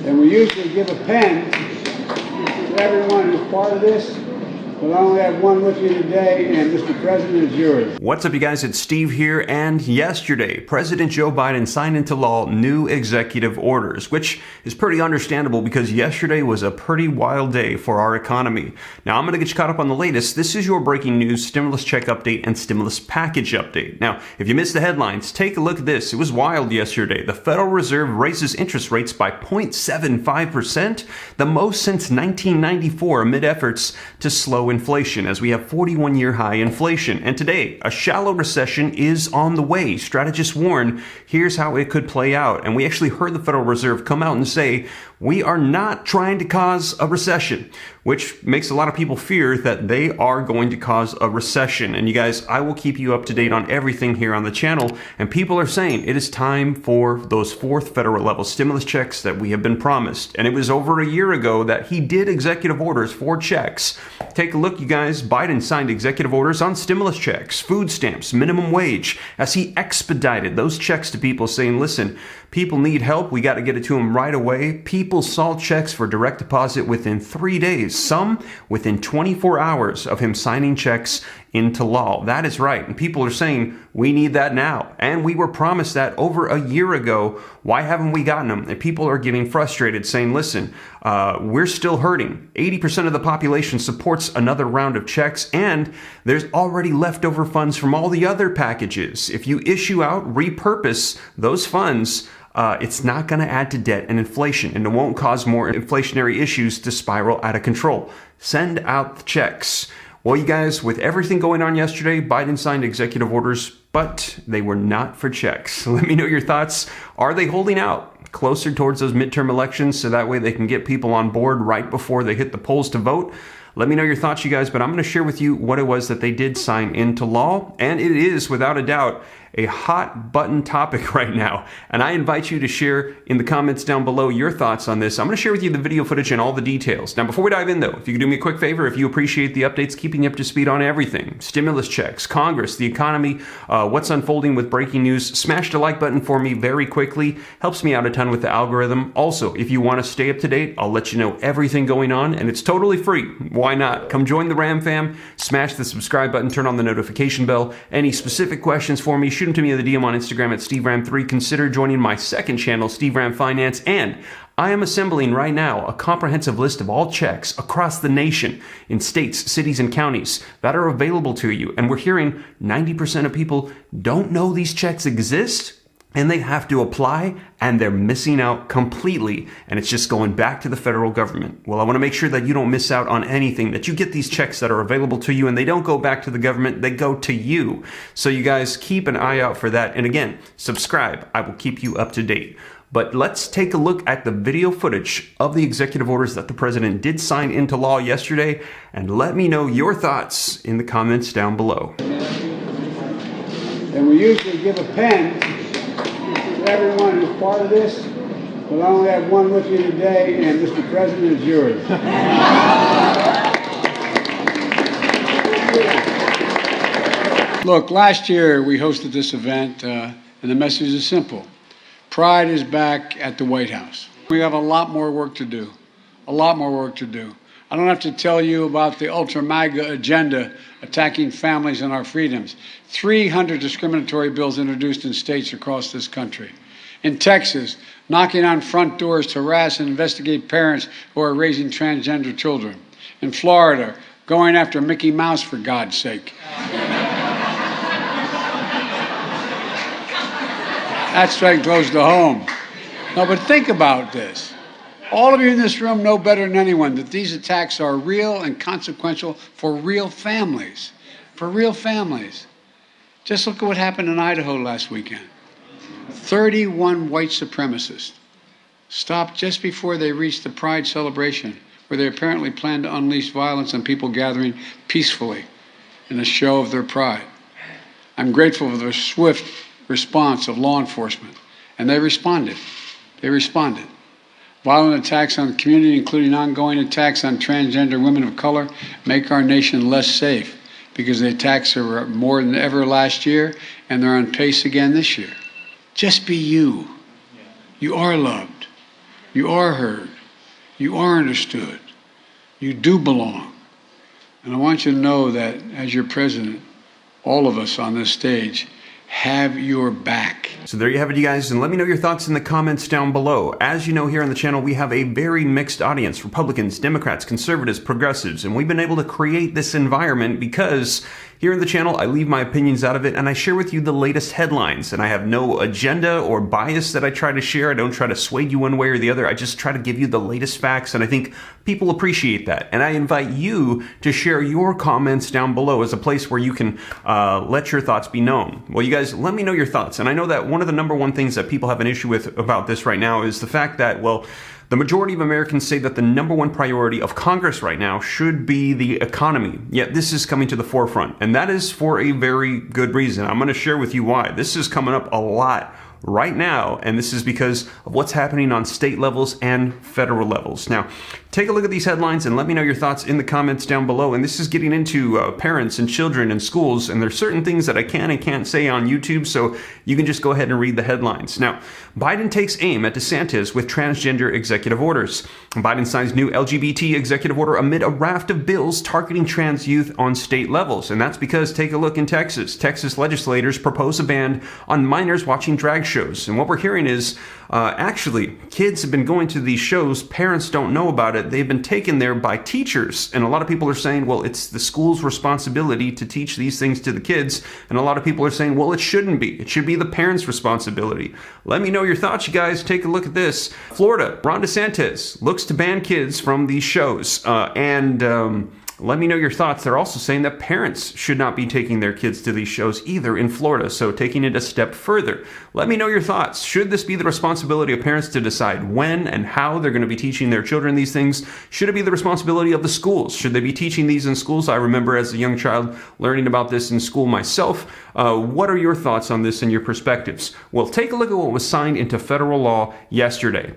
And we usually give a pen to everyone who's part of this, but I only have one with you today, and Mr. President, it's yours. What's up, you guys? It's Steve here, and yesterday, President Joe Biden signed into law new executive orders, which is pretty understandable because yesterday was a pretty wild day for our economy. Now, I'm going to get you caught up on the latest. This is your breaking news stimulus check update and stimulus package update. Now, if you missed the headlines, take a look at this. It was wild yesterday. The Federal Reserve raises interest rates by 0.75%, the most since 1994, amid efforts to slow inflation, as we have 41-year high inflation. And today, a shallow recession is on the way. Strategists warn, here's how it could play out. And we actually heard the Federal Reserve come out and say, we are not trying to cause a recession, which makes a lot of people fear that they are going to cause a recession. And you guys, I will keep you up to date on everything here on the channel. And people are saying it is time for those fourth federal level stimulus checks that we have been promised. And it was over a year ago that he did executive orders for checks. Take a look, you guys. Biden signed executive orders on stimulus checks, food stamps, minimum wage, as he expedited those checks to people, saying, listen, people need help. We got to get it to them right away. People saw checks for direct deposit within 3 days, some within 24 hours of him signing checks into law. That is right. And people are saying, we need that now. And we were promised that over a year ago. Why haven't we gotten them? And people are getting frustrated, saying, listen, we're still hurting. 80% of the population supports another round of checks, and there's already leftover funds from all the other packages. If you issue out, repurpose those funds, it's not going to add to debt and inflation, and it won't cause more inflationary issues to spiral out of control. Send out the checks. Well, you guys, with everything going on yesterday, Biden signed executive orders, but they were not for checks. Let me know your thoughts. Are they holding out closer towards those midterm elections so that way they can get people on board right before they hit the polls to vote? Let me know your thoughts, you guys, but I'm going to share with you what it was that they did sign into law, and it is, without a doubt, a hot button topic right now. And I invite you to share in the comments down below your thoughts on this. I'm going to share with you the video footage and all the details. Now, before we dive in, though, if you could do me a quick favor, if you appreciate the updates, keeping you up to speed on everything, stimulus checks, Congress, the economy, what's unfolding with breaking news, smash the like button for me very quickly. Helps me out a ton with the algorithm. Also, if you want to stay up to date, I'll let you know everything going on, and it's totally free. Why not? Come join the Ram fam, smash the subscribe button, turn on the notification bell. Any specific questions for me, shoot them to me in the DM on Instagram at SteveRam3. Consider joining my second channel, Steve Ram Finance, and I am assembling right now a comprehensive list of all checks across the nation in states, cities, and counties that are available to you. And we're hearing 90% of people don't know these checks exist, and they have to apply, and they're missing out completely, and it's just going back to the federal government. Well, I want to make sure that you don't miss out on anything, that you get these checks that are available to you, and they don't go back to the government, they go to you. So you guys keep an eye out for that. And again, subscribe. I will keep you up to date. But let's take a look at the video footage of the executive orders that the president did sign into law yesterday, and let me know your thoughts in the comments down below. And we usually give a pen to everyone who's part of this, but I only have one with you today, and Mr. President, it's yours. Look, last year we hosted this event, and the message is simple. Pride is back at the White House. We have a lot more work to do, a lot more work to do. I don't have to tell you about the ultra-MAGA agenda attacking families and our freedoms. 300 discriminatory bills introduced in states across this country. In Texas, knocking on front doors to harass and investigate parents who are raising transgender children. In Florida, going after Mickey Mouse, for God's sake. That strike close to home. No, but think about this. All of you in this room know better than anyone that these attacks are real and consequential for real families. For real families. Just look at what happened in Idaho last weekend. 31 white supremacists stopped just before they reached the Pride celebration, where they apparently planned to unleash violence on people gathering peacefully in a show of their pride. I'm grateful for the swift response of law enforcement, and they responded. They responded. Violent attacks on the community, including ongoing attacks on transgender women of color, make our nation less safe because the attacks are more than ever last year, and they're on pace again this year. Just be you. You are loved. You are heard. You are understood. You do belong. And I want you to know that as your president, all of us on this stage have your back. So there you have it, you guys, and let me know your thoughts in the comments down below. As you know, here on the channel, we have a very mixed audience: Republicans, Democrats, conservatives, progressives, and we've been able to create this environment because here in the channel, I leave my opinions out of it and I share with you the latest headlines, and I have no agenda or bias that I try to share. I don't try to sway you one way or the other. I just try to give you the latest facts, and I think people appreciate that. And I invite you to share your comments down below as a place where you can let your thoughts be known. Well, you guys, let me know your thoughts. And I know that one of the number one things that people have an issue with about this right now is the fact that, well, the majority of Americans say that the number one priority of Congress right now should be the economy. Yet this is coming to the forefront, and that is for a very good reason. I'm going to share with you why. This is coming up a lot right now, and this is because of what's happening on state levels and federal levels. Now, take a look at these headlines and let me know your thoughts in the comments down below. And this is getting into parents and children and schools, and there's certain things that I can and can't say on YouTube, so you can just go ahead and read the headlines. Now, Biden takes aim at DeSantis with transgender executive orders. Biden signs new LGBT executive order amid a raft of bills targeting trans youth on state levels. And that's because, take a look in Texas. Texas legislators propose a ban on minors watching drag shows. And what we're hearing is, actually, kids have been going to these shows. Parents don't know about it. They've been taken there by teachers. And a lot of people are saying, well, it's the school's responsibility to teach these things to the kids. And a lot of people are saying, well, it shouldn't be. It should be the parents' responsibility. Let me know your thoughts, you guys. Take a look at this. Florida, Ron DeSantis looks to ban kids from these shows. Let me know your thoughts. They're also saying that parents should not be taking their kids to these shows either in Florida, so taking it a step further. Let me know your thoughts. Should this be the responsibility of parents to decide when and how they're going to be teaching their children these things? Should it be the responsibility of the schools? Should they be teaching these in schools? I remember as a young child learning about this in school myself. What are your thoughts on this and your perspectives? Well, take a look at what was signed into federal law yesterday.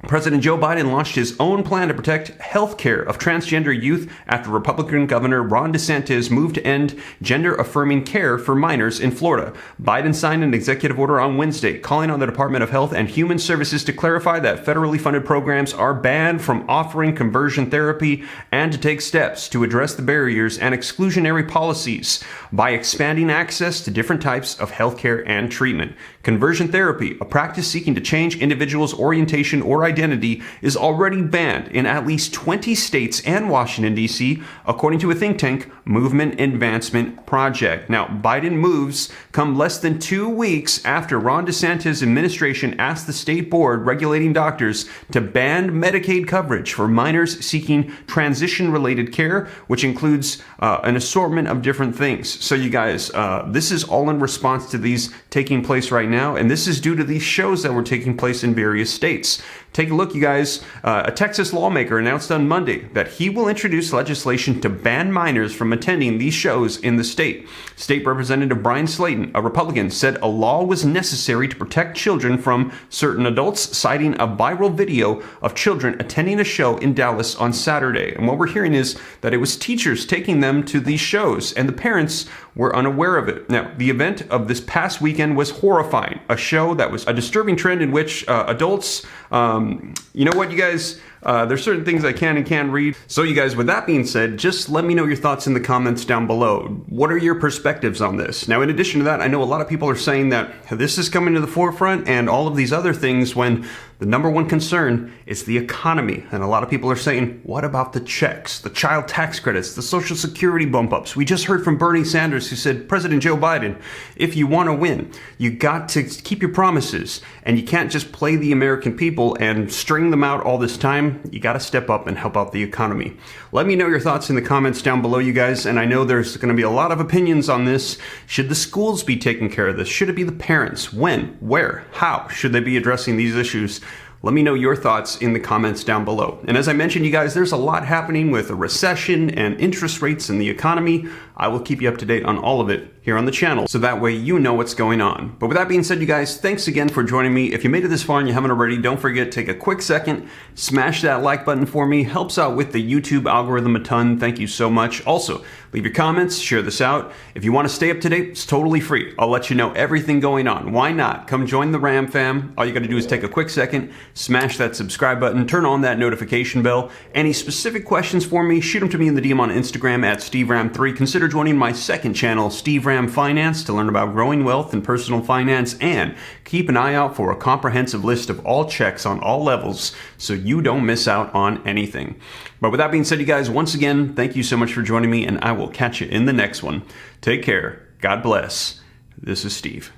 President Joe Biden launched his own plan to protect health care of transgender youth after Republican Governor Ron DeSantis moved to end gender-affirming care for minors in Florida. Biden signed an executive order on Wednesday calling on the Department of Health and Human Services to clarify that federally funded programs are banned from offering conversion therapy and to take steps to address the barriers and exclusionary policies by expanding access to different types of health care and treatment. Conversion therapy, a practice seeking to change individuals' orientation or identity, is already banned in at least 20 states and Washington, D.C., according to a think tank, Movement Advancement Project. Now, Biden moves come less than 2 weeks after Ron DeSantis' administration asked the state board regulating doctors to ban Medicaid coverage for minors seeking transition-related care, which includes an assortment of different things. So you guys, this is all in response to these taking place right now, and this is due to these shows that were taking place in various states. Take a look, you guys. A Texas lawmaker announced on Monday that he will introduce legislation to ban minors from attending these shows in the state. State Representative Brian Slayton, a Republican, said a law was necessary to protect children from certain adults, citing a viral video of children attending a show in Dallas on Saturday. And what we're hearing is that it was teachers taking them to these shows, and the parents were unaware of it. Now, the event of this past weekend was horrifying. A show that was a disturbing trend in which adults, you know what, you guys, there's certain things I can and can't read. So you guys, with that being said, just let me know your thoughts in the comments down below. What are your perspectives on this? Now, in addition to that, I know a lot of people are saying that this is coming to the forefront and all of these other things when the number one concern is the economy. And a lot of people are saying, what about the checks, the child tax credits, the Social Security bump ups? We just heard from Bernie Sanders, who said, President Joe Biden, if you want to win, you got to keep your promises, and you can't just play the American people and string them out all this time. You got to step up and help out the economy. Let me know your thoughts in the comments down below, you guys. And I know there's going to be a lot of opinions on this. Should the schools be taking care of this? Should it be the parents? When? Where? How should they be addressing these issues? Let me know your thoughts in the comments down below. And as I mentioned, you guys, there's a lot happening with a recession and interest rates in the economy. I will keep you up to date on all of it here on the channel, so that way you know what's going on. But with that being said, you guys, thanks again for joining me. If you made it this far and you haven't already, don't forget, take a quick second, smash that like button for me. Helps out with the YouTube algorithm a ton. Thank you so much. Also, leave your comments, share this out. If you want to stay up to date, it's totally free. I'll let you know everything going on. Why not? Come join the Ram fam. All you got to do is take a quick second, smash that subscribe button, turn on that notification bell. Any specific questions for me, shoot them to me in the DM on Instagram at SteveRam3. Consider joining my second channel, Steve Ram Finance, to learn about growing wealth and personal finance, and keep an eye out for a comprehensive list of all checks on all levels so you don't miss out on anything. But with that being said, you guys, once again, thank you so much for joining me, and I will catch you in the next one. Take care. God bless. This is Steve.